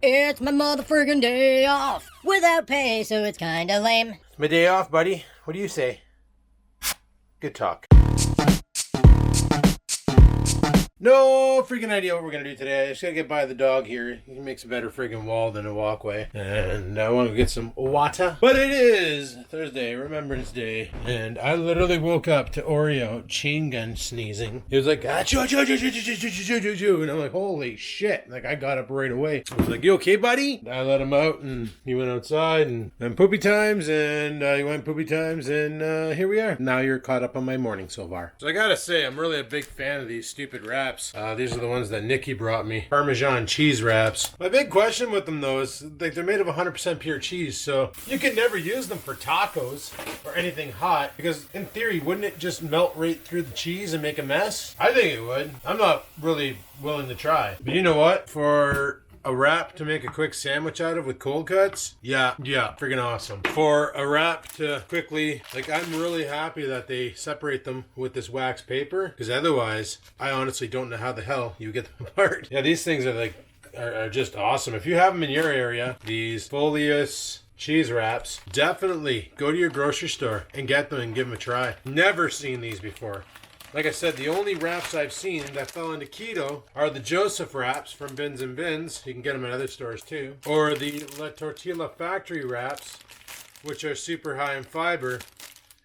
It's my motherfucking day off without pay, so it's kinda lame. It's my day off, buddy. What do you say? Good talk. No freaking idea what we're going to do today. I just got to get by the dog here. He makes a better freaking wall than a walkway. And I want to get some water. But it is Thursday, Remembrance Day. And I literally woke up to Oreo chain gun sneezing. He was like, achoo, achoo, achoo, achoo, achoo, achoo, achoo, achoo. And I'm like, holy shit. Like, I got up right away. I was like, you okay, buddy? I let him out and he went outside and then poopy times. And he went poopy times. And here we are. Now you're caught up on my morning so far. So I got to say, I'm really a big fan of these stupid wraps. These are the ones that Nikki brought me. Parmesan cheese wraps. My big question with them though is like they're made of 100% pure cheese, so you can never use them for tacos or anything hot because in theory, wouldn't it just melt right through the cheese and make a mess? I think it would. I'm not really willing to try. But you know what? For a wrap to make a quick sandwich out of with cold cuts? Yeah, freaking awesome. For a wrap to quickly, like I'm really happy that they separate them with this wax paper because otherwise, I honestly don't know how the hell you get them apart. Yeah, these things are just awesome. If you have them in your area, these folius cheese wraps, definitely go to your grocery store and get them and give them a try. Never seen these before. Like I said, the only wraps I've seen that fell into keto are the Joseph wraps from Bins and Bins. You can get them at other stores too. Or the La Tortilla Factory wraps, which are super high in fiber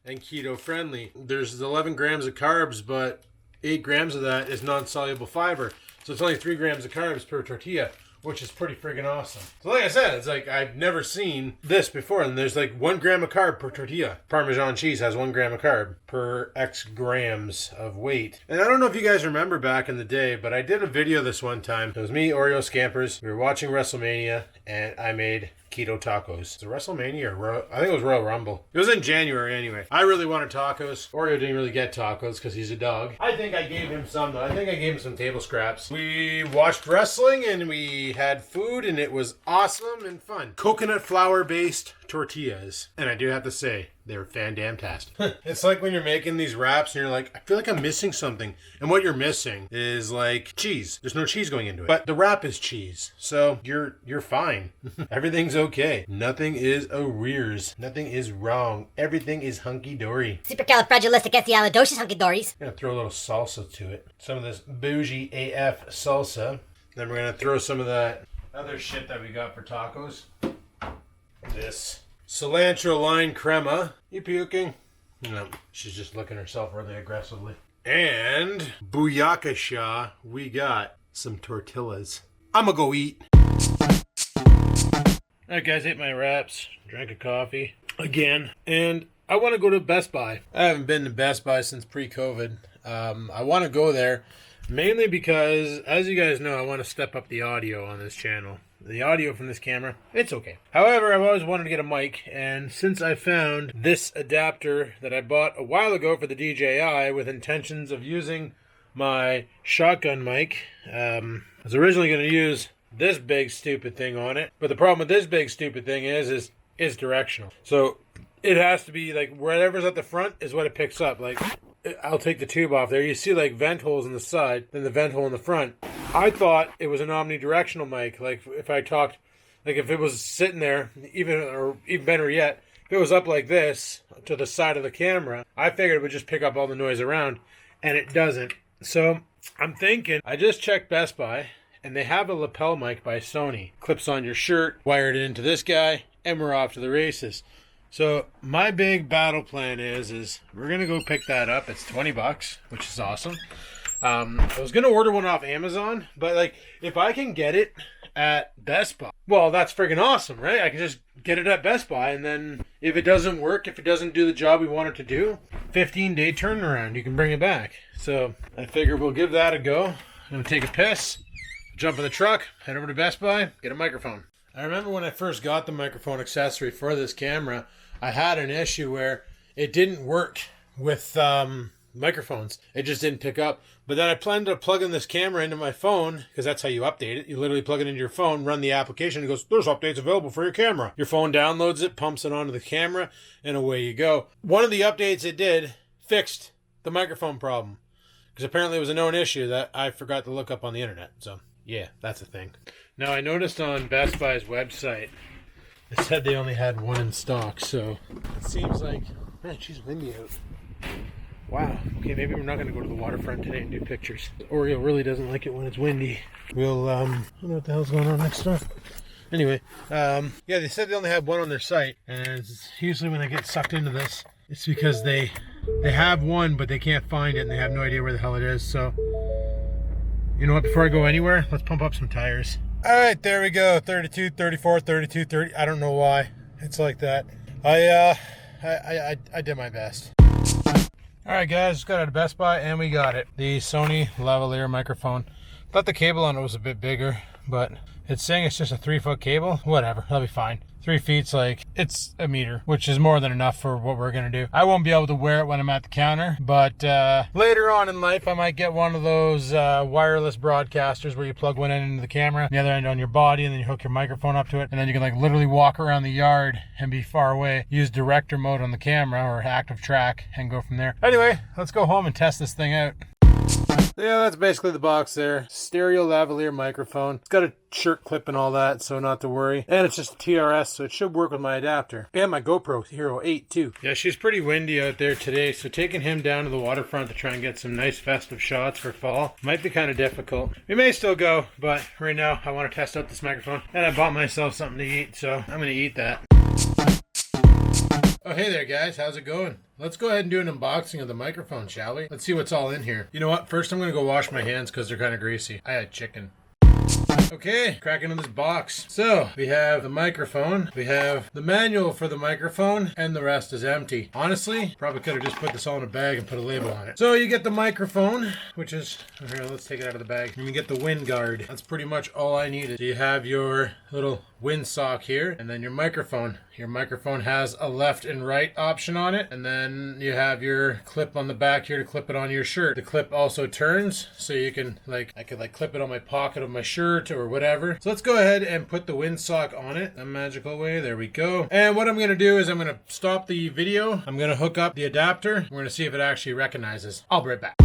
and keto friendly. There's 11 grams of carbs, but 8 grams of that is non-soluble fiber. So it's only 3 grams of carbs per tortilla, which is pretty friggin' awesome. So like I said, it's like I've never seen this before. And there's like 1 gram of carb per tortilla. Parmesan cheese has 1 gram of carb per X grams of weight. And I don't know if you guys remember back in the day, but I did a video this one time. It was me, Oreo Scampers. We were watching WrestleMania and I made keto tacos. Was it WrestleMania or I think it was Royal Rumble. It was in January anyway. I really wanted tacos. Oreo didn't really get tacos because he's a dog. I think I gave him some though. I think I gave him some table scraps. We watched wrestling and we had food and it was awesome and fun. Coconut flour based tortillas. And I do have to say, they were fan-damn-tastic. It's like when you're making these wraps and you're like, I feel like I'm missing something. And what you're missing is like cheese. There's no cheese going into it. But the wrap is cheese. So you're fine. Everything's okay. Nothing is arrears. Nothing is wrong. Everything is hunky-dory. Supercalifragilisticexpialidocious hunky-dories. I'm going to throw a little salsa to it. Some of this bougie AF salsa. Then we're going to throw some of that other shit that we got for tacos. This cilantro lime crema. You puking? No, she's just licking herself really aggressively. And booyakasha, we got some tortillas. I'ma go eat. Alright guys, ate my wraps, drank a coffee again, and I want to go to Best Buy. I haven't been to Best Buy since pre-COVID. I want to go there mainly because, as you guys know, I want to step up the audio on this channel. The audio from this camera, it's okay. However, I've always wanted to get a mic, and since I found this adapter that I bought a while ago for the DJI with intentions of using my shotgun mic, I was originally going to use this big stupid thing on it, but the problem with this big stupid thing is directional. So it has to be like whatever's at the front is what it picks up. Like I'll take the tube off there. You see like vent holes in the side, then the vent hole in the front. I thought it was an omnidirectional mic. Like if I talked, like if it was sitting there, even better yet, if it was up like this to the side of the camera, I figured it would just pick up all the noise around, and it doesn't. So I'm thinking, I just checked Best Buy, and they have a lapel mic by Sony. Clips on your shirt, wired it into this guy, and we're off to the races. So my big battle plan is we're going to go pick that up. It's $20, which is awesome. I was going to order one off Amazon, but like if I can get it at Best Buy, well, that's freaking awesome, right? I can just get it at Best Buy, and then if it doesn't work, if it doesn't do the job we want it to do, 15-day turnaround, you can bring it back. So I figure we'll give that a go. I'm going to take a piss, jump in the truck, head over to Best Buy, get a microphone. I remember when I first got the microphone accessory for this camera, I had an issue where it didn't work with microphones. It just didn't pick up. But then I planned to plug in this camera into my phone, because that's how you update it. You literally plug it into your phone, run the application, and it goes, there's updates available for your camera. Your phone downloads it, pumps it onto the camera, and away you go. One of the updates it did fixed the microphone problem, because apparently it was a known issue that I forgot to look up on the internet. So Yeah, that's a thing. Now, I noticed on Best Buy's website, it said they only had one in stock, so it seems like, man, she's windy out. Wow. Okay, maybe we're not going to go to the waterfront today and do pictures. Oreo really doesn't like it when it's windy. We'll, I don't know what the hell's going on next door. Anyway, yeah, they said they only had one on their site, and usually when they get sucked into this, it's because they have one, but they can't find it, and they have no idea where the hell it is. So, you know what, before I go anywhere, let's pump up some tires. All right, there we go. 32, 34, 32, 30. I don't know why it's like that. I did my best. All right, guys, just got out of Best Buy, and we got it. The Sony lavalier microphone. Thought the cable on it was a bit bigger, but it's saying it's just a 3-foot cable. Whatever, that'll be fine. 3 feet's like, it's a meter, which is more than enough for what we're gonna do. I won't be able to wear it when I'm at the counter, but later on in life, I might get one of those wireless broadcasters where you plug one end into the camera, the other end on your body, and then you hook your microphone up to it, and then you can like literally walk around the yard and be far away, use director mode on the camera or active track and go from there. Anyway, let's go home and test this thing out. Yeah, that's basically the box there. Stereo lavalier microphone. It's got a shirt clip and all that, so not to worry. And it's just a TRS, so it should work with my adapter. And my GoPro Hero 8 too. Yeah, she's pretty windy out there today, so taking him down to the waterfront to try and get some nice festive shots for fall might be kind of difficult. We may still go, but right now I want to test out this microphone. And I bought myself something to eat, so I'm going to eat that. Oh, hey there, guys. How's it going? Let's go ahead and do an unboxing of the microphone, shall we? Let's see what's all in here. You know what? First, I'm going to go wash my hands because they're kind of greasy. I had chicken. Okay, cracking in this box. So, we have the microphone, we have the manual for the microphone, and the rest is empty. Honestly, probably could have just put this all in a bag and put a label on it. So, you get the microphone, which is, here, let's take it out of the bag. And you get the wind guard. That's pretty much all I needed. So you have your little windsock here, and then your microphone. Your microphone has a left and right option on it, and then you have your clip on the back here to clip it on your shirt. The clip also turns, so you can, like, I could like clip it on my pocket of my shirt or whatever. So let's go ahead and put the windsock on it, a magical way. There we go. And what I'm gonna do is I'm gonna stop the video. I'm gonna hook up the adapter. We're gonna see if it actually recognizes. I'll be right back.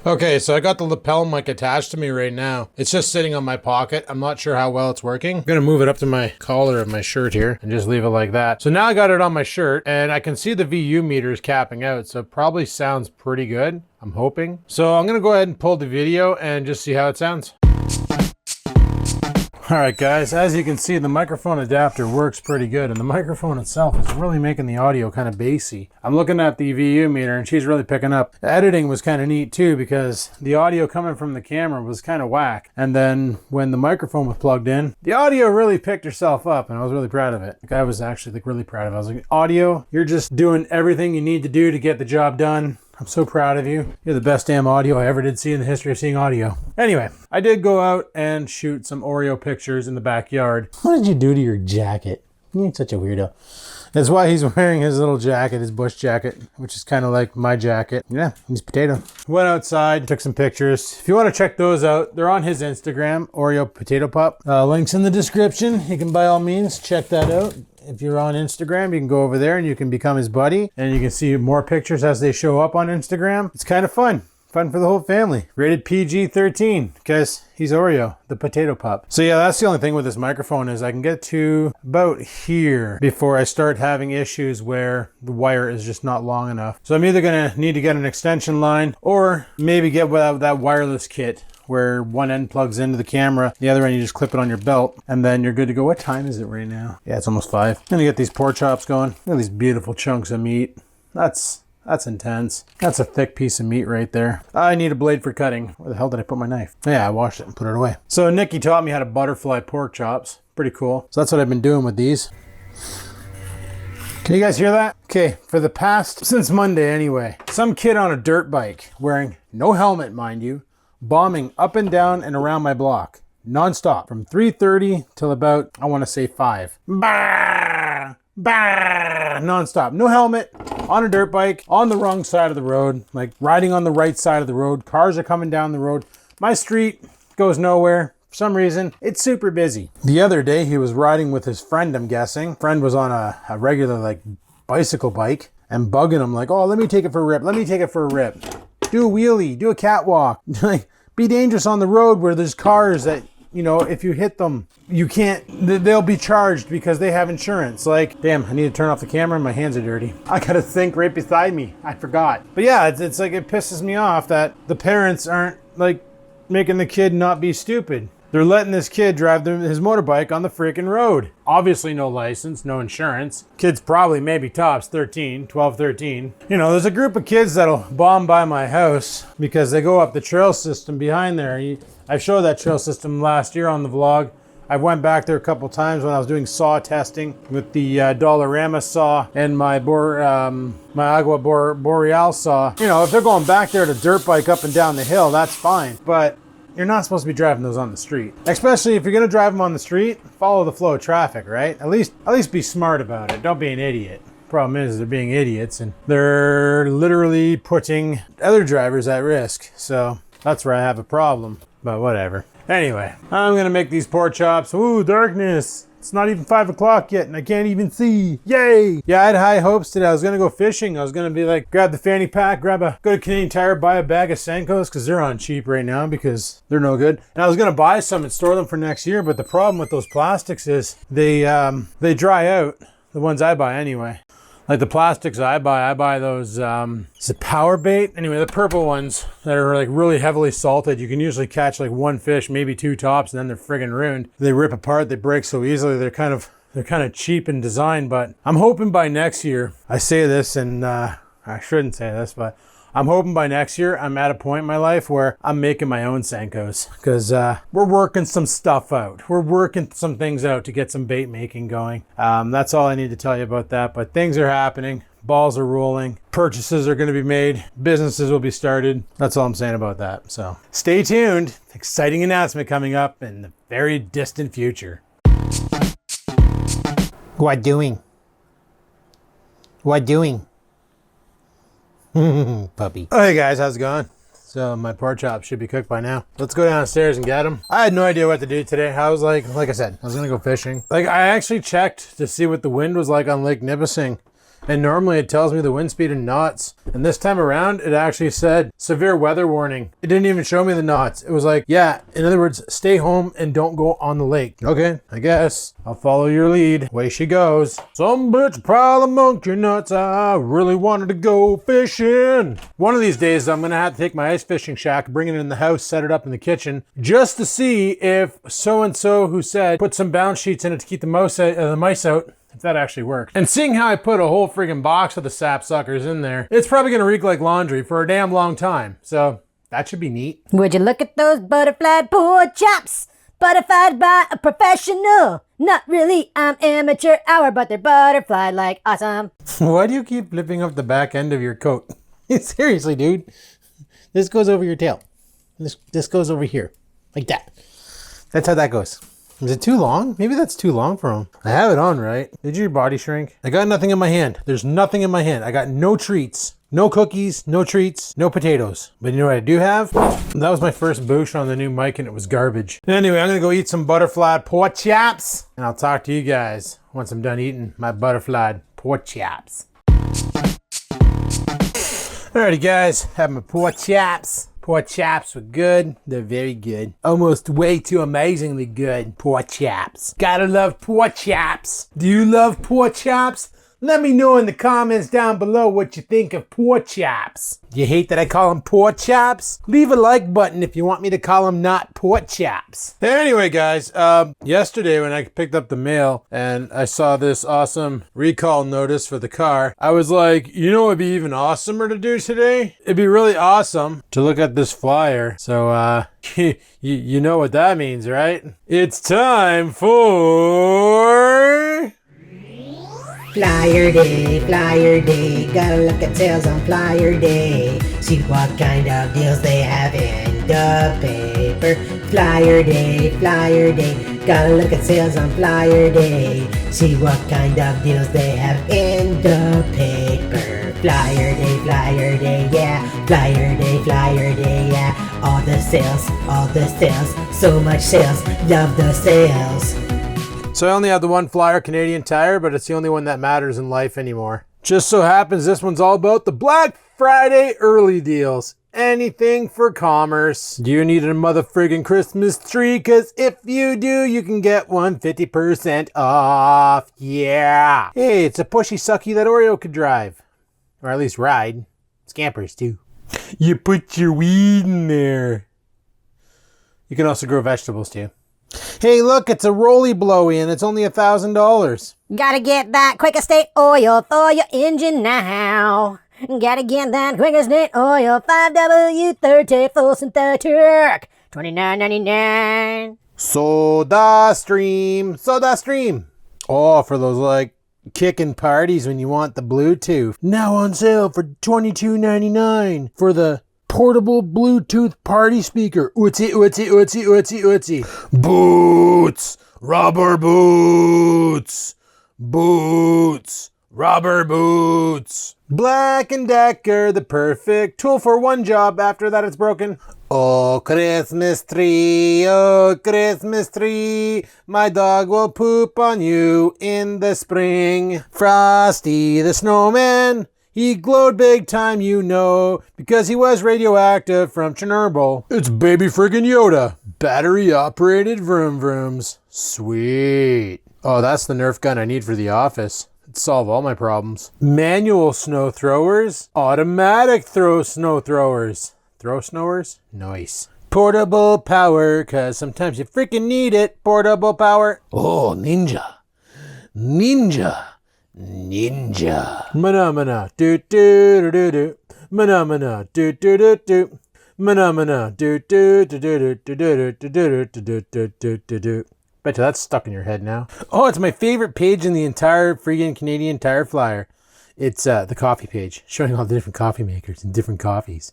Okay, so I got the lapel mic attached to me right now. It's just sitting on my pocket. I'm not sure how well it's working. I'm gonna move it up to my collar of my shirt here and just leave it like that. So now I got it on my shirt and I can see the VU meters capping out, so it probably sounds pretty good, I'm hoping. So I'm gonna go ahead and pull the video and just see how it sounds. Alright guys, as you can see, the microphone adapter works pretty good, and the microphone itself is really making the audio kind of bassy. I'm looking at the VU meter and she's really picking up. The editing was kind of neat too, because the audio coming from the camera was kind of whack, and then when the microphone was plugged in, the audio really picked herself up, and I was really proud of it. Like, I was actually like really proud of it. I was like, audio, you're just doing everything you need to do to get the job done. I'm so proud of you. You're the best damn audio I ever did see in the history of seeing audio. Anyway, I did go out and shoot some Oreo pictures in the backyard. What did you do to your jacket? You're such a weirdo. That's why he's wearing his little jacket, his bush jacket, which is kind of like my jacket. Yeah, he's potato. Went outside, took some pictures. If you want to check those out, they're on his Instagram, Oreo Potato Pup. Links in the description. You can by all means check that out. If you're on Instagram, you can go over there and you can become his buddy, and you can see more pictures as they show up on Instagram. It's kind of fun. Fun for the whole family. Rated PG-13 because he's Oreo, the potato pup. So yeah, that's the only thing with this microphone is I can get to about here before I start having issues where the wire is just not long enough. So I'm either gonna need to get an extension line or maybe get that wireless kit where one end plugs into the camera, the other end you just clip it on your belt, and then you're good to go. What time is it right now? Yeah, it's almost 5. I'm gonna get these pork chops going. Look at these beautiful chunks of meat. That's intense. That's a thick piece of meat right there. I need a blade for cutting. Where the hell did I put my knife? Yeah, I washed it and put it away. So Nikki taught me how to butterfly pork chops. Pretty cool. So that's what I've been doing with these. Can you guys hear that? Okay, for the past, since Monday anyway, some kid on a dirt bike, wearing no helmet, mind you, bombing up and down and around my block, non-stop, from 3:30 till about, I want to say 5. Bah! Bah! Non-stop. No helmet, on a dirt bike, on the wrong side of the road, like riding on the right side of the road. Cars are coming down the road. My street goes nowhere. For some reason, it's super busy. The other day, he was riding with his friend, I'm guessing. Friend was on a regular, like, bicycle bike and bugging him like, oh, let me take it for a rip. Let me take it for a rip. Do a wheelie, do a catwalk. be dangerous on the road where there's cars that, you know, if you hit them, you can't, they'll be charged because they have insurance. Like, damn, I need to turn off the camera and my hands are dirty. I got a sink right beside me. I forgot. But yeah, it's like, it pisses me off that the parents aren't like making the kid not be stupid. They're letting this kid drive his motorbike on the freaking road. Obviously no license, no insurance. Kid's probably maybe tops 13, 12, 13. You know, there's a group of kids that'll bomb by my house because they go up the trail system behind there. I showed that trail system last year on the vlog. I went back there a couple times when I was doing saw testing with the Dollarama saw and my Agua Boreal saw. You know, if they're going back there to dirt bike up and down the hill, that's fine. But you're not supposed to be driving those on the street. Especially if you're gonna drive them on the street, follow the flow of traffic, right? At least be smart about it. Don't be an idiot. Problem is they're being idiots and they're literally putting other drivers at risk. So that's where I have a problem, but whatever. Anyway, I'm gonna make these pork chops. Ooh, darkness. It's not even 5 o'clock yet and I can't even see. Yay! Yeah, I had high hopes today. I was gonna go fishing. I was gonna be like, grab the fanny pack, go to Canadian Tire, buy a bag of Senkos because they're on cheap right now because they're no good. And I was gonna buy some and store them for next year, but the problem with those plastics is they dry out. The ones I buy anyway. Like the plastics I buy those, is it Power Bait? Anyway, the purple ones that are like really heavily salted. You can usually catch like one fish, maybe 2 tops, and then they're friggin' ruined. They rip apart, they break so easily. They're kind of cheap in design, but I'm hoping by next year, I say this and I shouldn't say this, but I'm hoping by next year I'm at a point in my life where I'm making my own Senkos because we're working some stuff out. We're working some things out to get some bait making going. That's all I need to tell you about that, but things are happening. Balls are rolling. Purchases are going to be made. Businesses will be started. That's all I'm saying about that. So stay tuned. Exciting announcement coming up in the very distant future. What doing? What doing? Puppy. Oh, hey guys, how's it going? So my pork chops should be cooked by now. Let's go downstairs and get them. I had no idea what to do today. I was like I said, I was gonna go fishing. Like I actually checked to see what the wind was like on Lake Nipissing. And normally it tells me the wind speed in knots. And this time around, it actually said severe weather warning. It didn't even show me the knots. It was like, yeah, in other words, stay home and don't go on the lake. Okay, I guess I'll follow your lead. Away she goes. Some bitch pile of monkey nuts. I really wanted to go fishing. One of these days, I'm gonna have to take my ice fishing shack, bring it in the house, set it up in the kitchen, just to see if so-and-so who said put some bounce sheets in it to keep the mice out, if that actually worked. And seeing how I put a whole friggin' box of the sapsuckers in there, it's probably gonna reek like laundry for a damn long time. So that should be neat. Would you look at those butterfly pork chops? Butterflied by a professional. Not really, I'm amateur hour, but they're butterflied like awesome. Why do you keep flipping up the back end of your coat? Seriously, dude. This goes over your tail. This goes over here. Like that. That's how that goes. Is it too long? Maybe that's too long for him. I have it on, right? Did your body shrink? I got nothing in my hand. There's nothing in my hand. I got no treats. No cookies, no treats, no potatoes. But you know what I do have? That was my first boosh on the new mic and it was garbage. Anyway, I'm gonna go eat some butterfly pork chops. And I'll talk to you guys once I'm done eating my butterfly pork chops. Alrighty guys, have my pork chops. Pork chops were good. They're very good. Almost way too amazingly good. Pork chops. Gotta love pork chops. Do you love pork chops? Let me know in the comments down below what you think of pork chops. Do you hate that I call them pork chops? Leave a like button if you want me to call them not pork chops. Anyway, guys, yesterday when I picked up the mail and I saw this awesome recall notice for the car, I was like, you know what would be even awesomer to do today? It'd be really awesome to look at this flyer. So, you know what that means, right? It's time for... Flyer day, gotta look at sales on flyer day. See what kind of deals they have in the paper. Flyer day, gotta look at sales on flyer day. See what kind of deals they have in the paper. Flyer day, yeah. Flyer day, yeah. All the sales, so much sales, love the sales. So I only have the one flyer, Canadian Tire, but it's the only one that matters in life anymore. Just so happens this one's all about the Black Friday early deals. Anything for commerce. Do you need a motherfriggin' Christmas tree? Cause if you do, you can get one 50% off. Yeah. Hey, it's a pushy sucky that Oreo could drive. Or at least ride. Scampers too. You put your weed in there. You can also grow vegetables too. Hey, look, it's a roly blowy and it's only $1,000. Gotta get that quick estate oil for your engine now. Gotta get that quick estate oil, 5W30 full synthetic, $29.99. Soda Stream. Oh, for those like kicking parties when you want the Bluetooth. Now on sale for $22.99 for the portable Bluetooth party speaker. Ootsie. Boots. Rubber boots. Rubber boots. Black & Decker, the perfect tool for one job. After that, it's broken. Oh, Christmas tree, my dog will poop on you in the spring. Frosty the snowman, he glowed big time, you know, because he was radioactive from Chernobyl. It's baby friggin' Yoda. Battery operated vroom vrooms. Sweet. Oh, that's the Nerf gun I need for the office. It'd solve all my problems. Manual snow throwers. Automatic snow throwers. Throw snowers? Nice. Portable power, cause sometimes you freaking need it. Portable power. Oh, ninja. Mana do do do do. Mana do do do do. Mana do do do do do do do do. Bet you that's stuck in your head now. Oh, it's my favorite page in the entire freaking Canadian Tire flyer. It's the coffee page, showing all the different coffee makers and different coffees.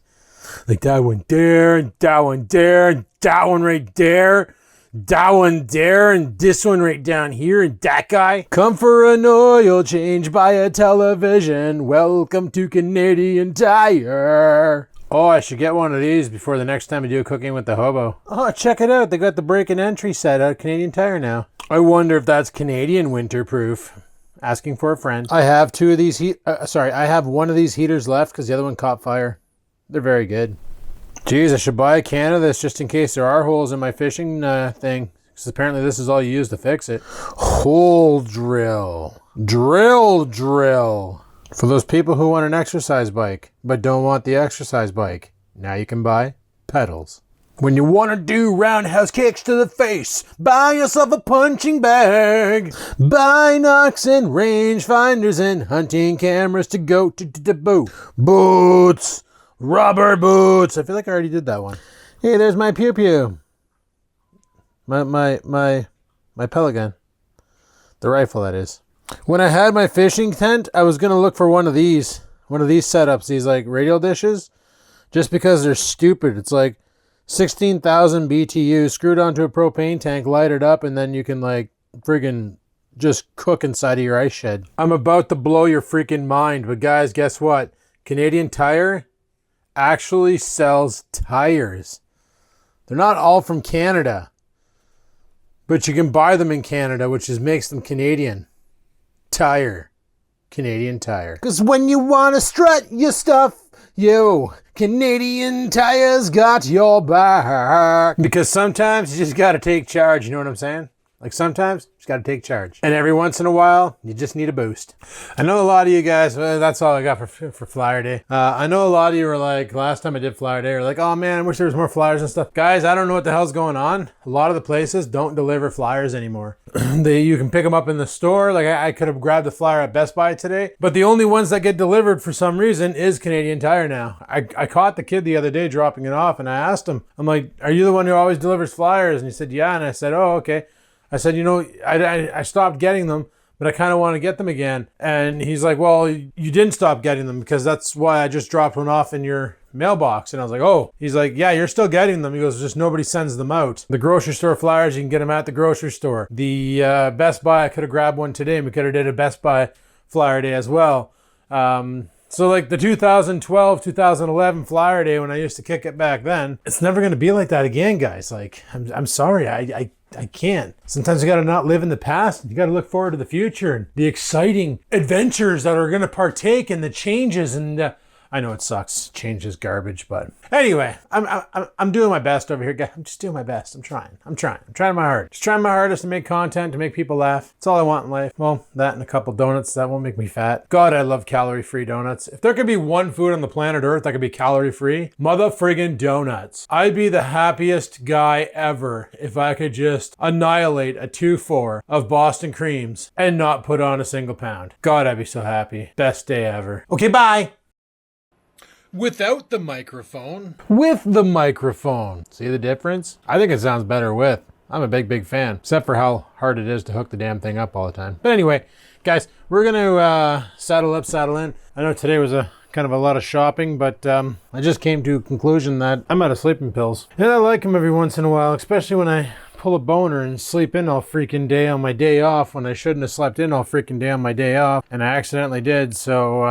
Like that one there, and that one there, and that one right there, that one there, and this one right down here, and that guy. Come for an oil change, buy a television. Welcome to Canadian Tire. Oh, I should get one of these before the next time I do cooking with the hobo. Oh, check it out. They got the break and entry set at Canadian Tire now. I wonder if that's Canadian winterproof. Asking for a friend. I have two of these I have one of these heaters left because the other one caught fire. They're very good. Geez, I should buy a can of this just in case there are holes in my fishing thing. Because apparently this is all you use to fix it. Hole drill. Drill. For those people who want an exercise bike, but don't want the exercise bike, now you can buy pedals. When you want to do roundhouse kicks to the face, buy yourself a punching bag. Binocs and rangefinders and hunting cameras to go to the boots. Rubber boots. I feel like I already did that one. Hey, there's my pew-pew. My pellet gun. The rifle, that is. When I had my fishing tent, I was going to look for one of these setups, these like radial dishes, just because they're stupid. It's like 16,000 BTU screwed onto a propane tank, light it up, and then you can like friggin' just cook inside of your ice shed. I'm about to blow your freaking mind, but guys, guess what? Canadian Tire actually sells tires. They're not all from Canada, but you can buy them in Canada, which makes them Canadian. Tire. Canadian Tire. Because when you want to strut your stuff, Canadian Tire's got your back. Because sometimes you just got to take charge, you know what I'm saying? Like sometimes you just got to take charge. And every once in a while, you just need a boost. I know a lot of you guys, that's all I got for Flyer Day. I know a lot of you were like, last time I did Flyer Day, were like, oh man, I wish there was more flyers and stuff. Guys, I don't know what the hell's going on. A lot of the places don't deliver flyers anymore. You can pick them up in the store. Like I could have grabbed a flyer at Best Buy today, but the only ones that get delivered for some reason is Canadian Tire now. I caught the kid the other day dropping it off and I asked him, I'm like, are you the one who always delivers flyers? And he said, yeah. And I said, oh, okay. I said, I stopped getting them, but I kind of want to get them again. And he's like, well, you didn't stop getting them because that's why I just dropped one off in your mailbox. And I was like, oh. He's like, yeah, you're still getting them. He goes, just nobody sends them out. The grocery store flyers, you can get them at the grocery store. The Best Buy, I could have grabbed one today and we could have did a Best Buy Flyer Day as well. So like the 2012, 2011 Flyer Day when I used to kick it back then, it's never going to be like that again, guys. Like, I'm sorry. I can't. Sometimes you got to not live in the past. You got to look forward to the future and the exciting adventures that are going to partake in the changes and I know it sucks. Change is garbage, but anyway, I'm doing my best over here, guys. I'm just doing my best. I'm trying my hardest. Just trying my hardest to make content, to make people laugh. That's all I want in life. Well, that and a couple donuts, that won't make me fat. God, I love calorie-free donuts. If there could be one food on the planet Earth that could be calorie-free, mother-friggin' donuts. I'd be the happiest guy ever if I could just annihilate a 2-4 of Boston creams and not put on a single pound. God, I'd be so happy. Best day ever. Okay, bye. Without the microphone. With the microphone. See the difference? I think it sounds better with. I'm a big fan. Except for how hard it is to hook the damn thing up all the time. But anyway, guys, we're going to saddle in. I know today was a kind of a lot of shopping, but I just came to a conclusion that I'm out of sleeping pills. And I like them every once in a while, especially when I pull a boner and sleep in all freaking day on my day off when I shouldn't have slept in all freaking day on my day off, and I accidentally did, so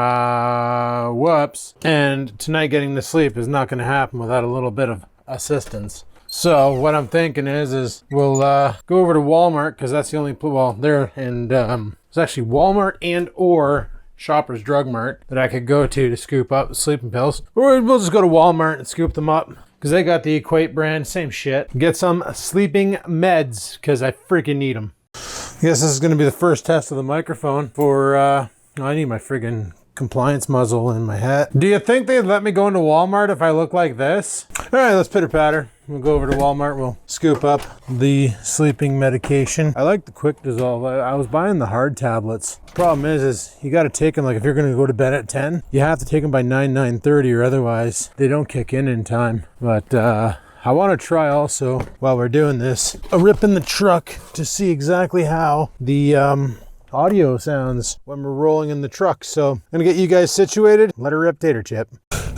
whoops. And tonight getting to sleep is not going to happen without a little bit of assistance. So what I'm thinking is we'll go over to Walmart, because that's the only, well, there, and it's actually Walmart and or Shoppers Drug Mart that I could go to scoop up sleeping pills. Or we'll just go to Walmart and scoop them up, because they got the Equate brand, same shit. Get some sleeping meds, because I freaking need them. I guess this is going to be the first test of the microphone for, I need my friggin' compliance muzzle in my hat. Do you think they'd let me go into Walmart if I look like this? All right, let's pitter patter. We'll go over to Walmart. We'll scoop up the sleeping medication. I like the quick dissolve. I was buying the hard tablets. Problem is you got to take them, like if you're going to go to bed at 10, you have to take them by 9:30 or otherwise they don't kick in time. But I want to try also, while we're doing this, a rip in the truck to see exactly how the audio sounds when we're rolling in the truck. So I'm going to get you guys situated. Let her rip, tater chip.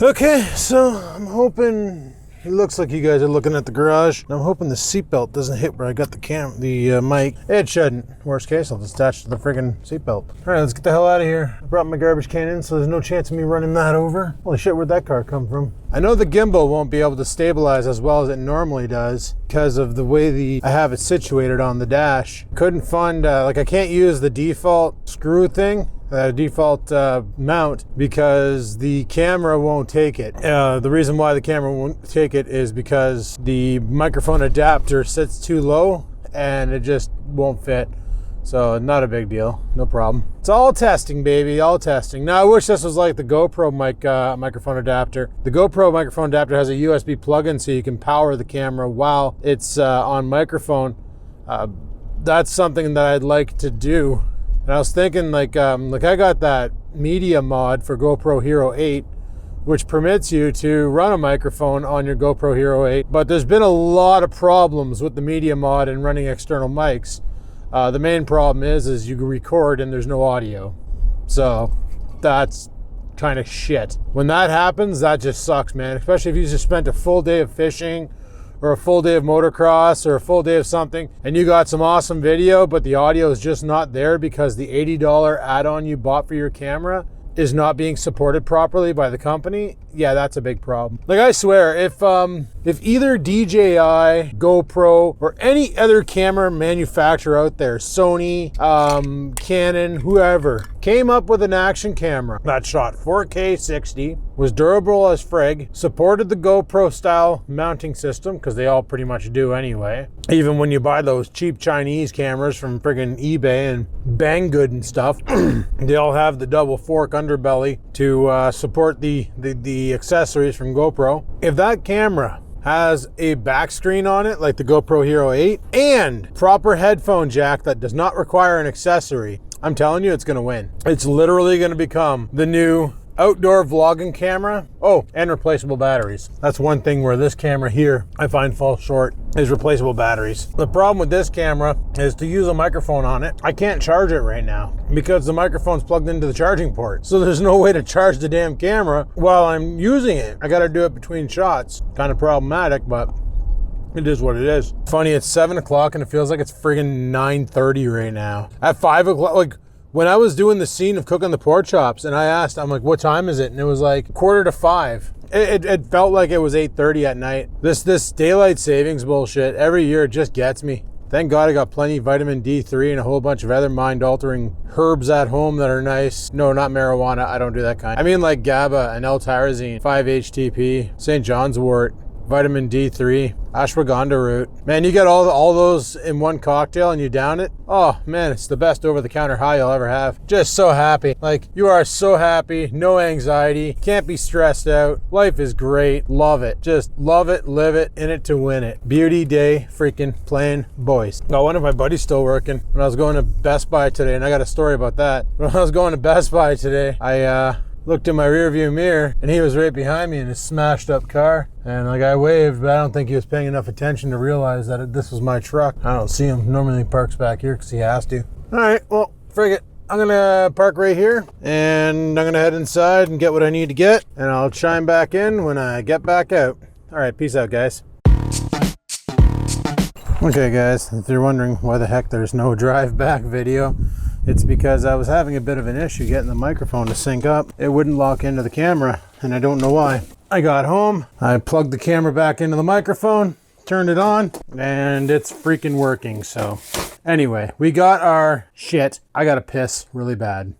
Okay, so I'm hoping... It looks like you guys are looking at the garage. I'm hoping the seatbelt doesn't hit where I got the mic. It shouldn't. Worst case, I'll just attach to the friggin' seatbelt. All right, let's get the hell out of here. I brought my garbage can in, so there's no chance of me running that over. Holy shit, where'd that car come from? I know the gimbal won't be able to stabilize as well as it normally does because of the way I have it situated on the dash. Couldn't find, I can't use the default screw thing. Default mount because the camera won't take it. The reason why the camera won't take it is because the microphone adapter sits too low and it just won't fit. So not a big deal, no problem. It's all testing, baby, all testing. Now I wish this was like the GoPro microphone adapter. The GoPro microphone adapter has a USB plug-in so you can power the camera while it's on microphone. That's something that I'd like to do. And I was thinking like I got that media mod for GoPro Hero 8, which permits you to run a microphone on your GoPro Hero 8. But there's been a lot of problems with the media mod and running external mics. The main problem is you record and there's no audio. So that's kind of shit. When that happens, that just sucks, man. Especially if you just spent a full day of fishing or a full day of motocross or a full day of something and you got some awesome video, but the audio is just not there because the $80 add-on you bought for your camera is not being supported properly by the company. Yeah, that's a big problem. Like I swear, if either DJI, GoPro, or any other camera manufacturer out there, Sony, Canon, whoever, came up with an action camera that shot 4K 60, was durable as frig, supported the GoPro style mounting system, because they all pretty much do anyway. Even when you buy those cheap Chinese cameras from friggin' eBay and Banggood and stuff, they all have the double fork underbelly to support the accessories from GoPro. If that camera has a back screen on it like the GoPro Hero 8 and proper headphone jack that does not require an accessory, I'm telling you, it's going to win. It's literally going to become the new outdoor vlogging camera. Oh, and replaceable batteries. That's one thing where this camera here I find falls short, is replaceable batteries. The problem with this camera is to use a microphone on it, I can't charge it right now because the microphone's plugged into the charging port. So there's no way to charge the damn camera while I'm using it. I got to do it between shots. Kind of problematic, but it is what it is. Funny, it's 7 o'clock and it feels like it's friggin' 9:30 right now. At 5 o'clock, like when I was doing the scene of cooking the pork chops and I asked, I'm like, what time is it? And it was like 4:45. It felt like it was 8:30 at night. This daylight savings bullshit, every year it just gets me. Thank God I got plenty of vitamin D3 and a whole bunch of other mind-altering herbs at home that are nice. No, not marijuana. I don't do that kind. I mean like GABA and L-tyrosine, 5-HTP, St. John's wort, vitamin D3, ashwagandha root. Man, you get all those in one cocktail and you down it. Oh man, it's the best over-the-counter high you'll ever have. Just so happy. Like, you are so happy, no anxiety, can't be stressed out. Life is great, love it. Just love it, live it, in it to win it. Beauty day, freaking plain boys. Now, one of my buddies still working. When I was going to Best Buy today, and I got a story about that. When I was going to Best Buy today, I looked in my rearview mirror and he was right behind me in his smashed up car, and like I waved, but I don't think he was paying enough attention to realize that this was my truck. I don't see him. Normally he parks back here because he has to. All right, well, frig it. I'm gonna park right here and I'm gonna head inside and get what I need to get, and I'll chime back in when I get back out. All right, peace out, guys. Okay guys, if you're wondering why the heck there's no drive back video, it's because I was having a bit of an issue getting the microphone to sync up. It wouldn't lock into the camera, and I don't know why. I got home, I plugged the camera back into the microphone, turned it on, and it's freaking working. So anyway, we got our shit. I gotta piss really bad.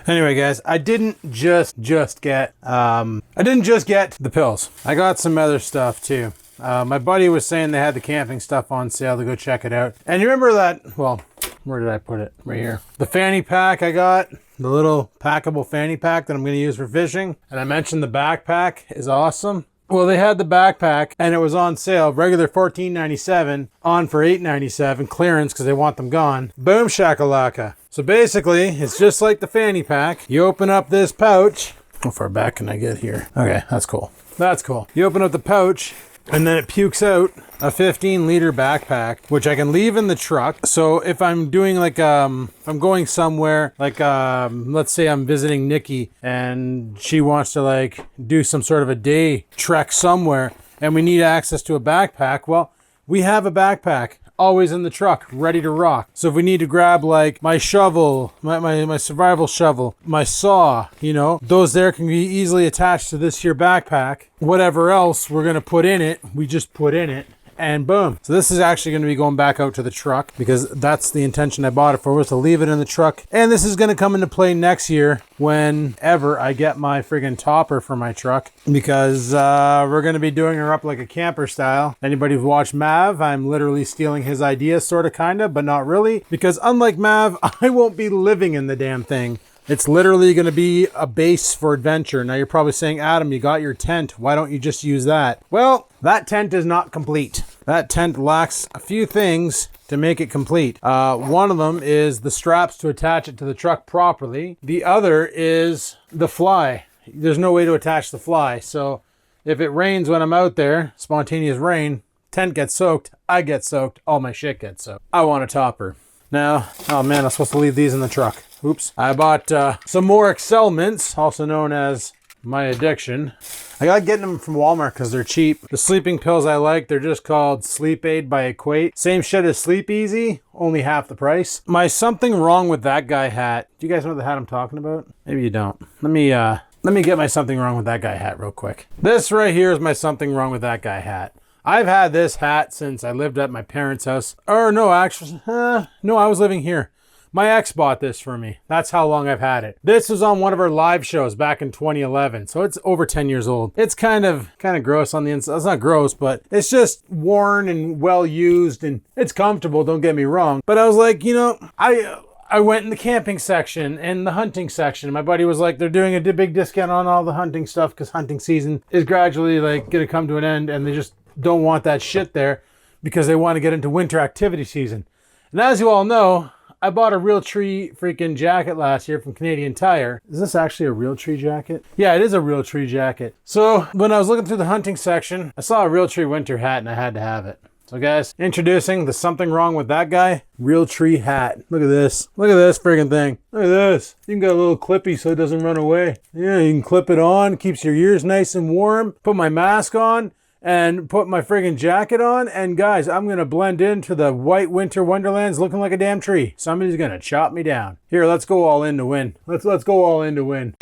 Anyway guys, I didn't just get the pills. I got some other stuff too. My buddy was saying they had the camping stuff on sale to go check it out. And you remember that, well, where did I put it? Right here. The fanny pack I got, the little packable fanny pack that I'm going to use for fishing. And I mentioned the backpack is awesome. Well, they had the backpack and it was on sale, regular $14.97, on for $8.97, clearance because they want them gone. Boom shakalaka. So basically, it's just like the fanny pack. You open up this pouch. How far back can I get here? Okay, that's cool. That's cool. You open up the pouch, and then it pukes out a 15-liter backpack, which I can leave in the truck. So if I'm doing like, if I'm going somewhere, like, let's say I'm visiting Nikki and she wants to like do some sort of a day trek somewhere and we need access to a backpack, well, we have a backpack always in the truck, ready to rock. So if we need to grab like my shovel, my survival shovel, my saw, you know, those there can be easily attached to this here backpack. Whatever else we're going to put in it, we just put in it. And boom. So this is actually going to be going back out to the truck because that's the intention I bought it for, was to leave it in the truck. And this is going to come into play next year whenever I get my friggin' topper for my truck, because we're going to be doing her up like a camper style. Anybody who's watched Mav, I'm literally stealing his idea, sort of, kind of, but not really, because unlike Mav, I won't be living in the damn thing. It's literally going to be a base for adventure. Now you're probably saying, Adam, you got your tent. Why don't you just use that? Well, that tent is not complete. That tent lacks a few things to make it complete. One of them is the straps to attach it to the truck properly. The other is the fly. There's no way to attach the fly. So if it rains when I'm out there, spontaneous rain, tent gets soaked, I get soaked, all my shit gets soaked. I want a topper. Now, oh man, I'm supposed to leave these in the truck. Oops. I bought some more Excel mints, also known as my addiction. I got getting them from Walmart because they're cheap. The sleeping pills I like, they're just called Sleep Aid by Equate. Same shit as Sleep Easy, only half the price. My something wrong with that guy hat. Do you guys know the hat I'm talking about? Maybe you don't. Let me get my something wrong with that guy hat real quick. This right here is my something wrong with that guy hat. I've had this hat since I lived at my parents' house. Or no, actually, no, I was living here. My ex bought this for me. That's how long I've had it. This was on one of our live shows back in 2011, so it's over 10 years old. It's kind of gross on the inside. It's not gross, but it's just worn and well used, and it's comfortable, don't get me wrong. But I was like, you know, I went in the camping section and the hunting section. My buddy was like, they're doing a big discount on all the hunting stuff because hunting season is gradually like going to come to an end, and they just don't want that shit there because they want to get into winter activity season. And as you all know, I bought a Real Tree freaking jacket last year from Canadian Tire. Is this actually a Real Tree jacket? Yeah, it is a Real Tree jacket. So when I was looking through the hunting section, I saw a Real Tree winter hat and I had to have it. So guys, introducing the something wrong with that guy, Real Tree hat. Look at this. Look at this friggin' thing. Look at this. You can get a little clippy so it doesn't run away. Yeah, you can clip it on, keeps your ears nice and warm. Put my mask on and put my friggin' jacket on, and guys, I'm gonna blend into the white winter wonderlands looking like a damn tree. Somebody's gonna chop me down. Here, let's go all in to win. Let's go all in to win.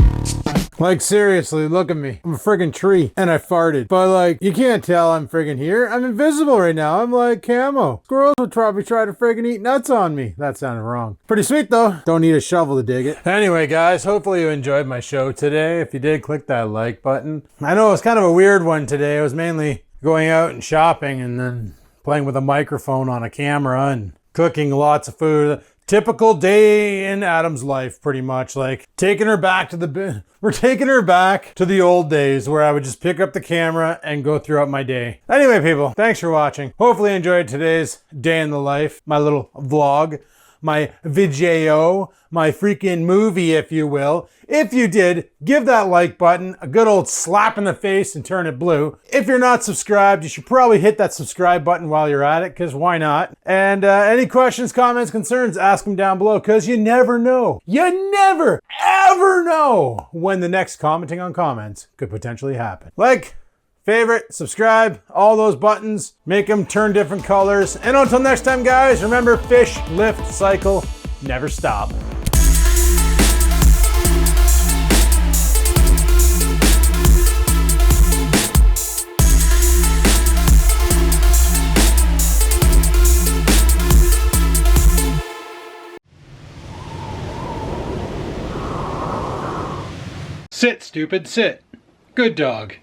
Like, seriously, look at me. I'm a friggin' tree. And I farted. But, like, you can't tell I'm friggin' here. I'm invisible right now. I'm like camo. Squirrels would probably try to friggin' eat nuts on me. That sounded wrong. Pretty sweet, though. Don't need a shovel to dig it. Anyway, guys, hopefully you enjoyed my show today. If you did, click that like button. I know it was kind of a weird one today. It was mainly going out and shopping and then playing with a microphone on a camera and cooking lots of food. Typical day in Adam's life, pretty much. Like, taking her back to we're taking her back to the old days where I would just pick up the camera and go throughout my day. Anyway, people, thanks for watching. Hopefully you enjoyed today's day in the life, my little vlog, my video, my freaking movie, if you will. If you did, give that like button a good old slap in the face and turn it blue. If you're not subscribed, you should probably hit that subscribe button while you're at it, because why not? And any questions, comments, concerns, ask them down below, because you never know. You never, ever know when the next commenting on comments could potentially happen. Like, favorite, subscribe, all those buttons, make them turn different colors. And until next time, guys, remember, fish, lift, cycle, never stop. Sit, stupid, sit. Good dog.